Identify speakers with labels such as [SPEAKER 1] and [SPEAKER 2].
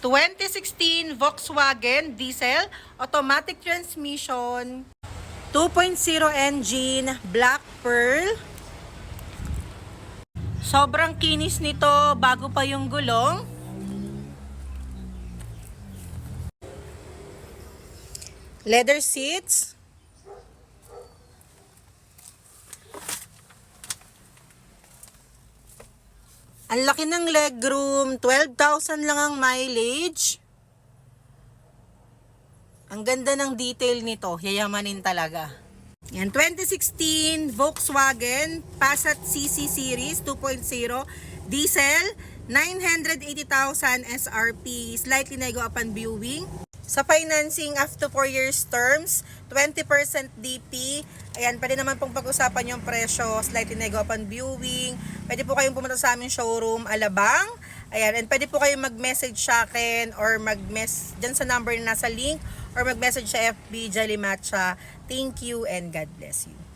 [SPEAKER 1] 2016 Volkswagen diesel, automatic transmission, 2.0 engine, black pearl. Sobrang kinis nito, bago pa yung gulong. Leather seats. Ang laki ng legroom, 12,000 lang ang mileage. Ang ganda ng detail nito, yayamanin talaga. Yan, 2016 Volkswagen Passat CC Series 2.0 diesel, 980,000 SRP, slightly nego upon viewing. Sa financing, after 4 years terms, 20% DP. Ayan, pwede naman pong pag-usapan yung presyo, slightly nego upon viewing. Pwede po kayong pumunta sa aming showroom, Alabang. Ayan, and pwede po kayong mag-message sa akin or mag-mess dyan sa number na nasa link or mag-message sa FB Jalimatcha. Thank you and God bless you.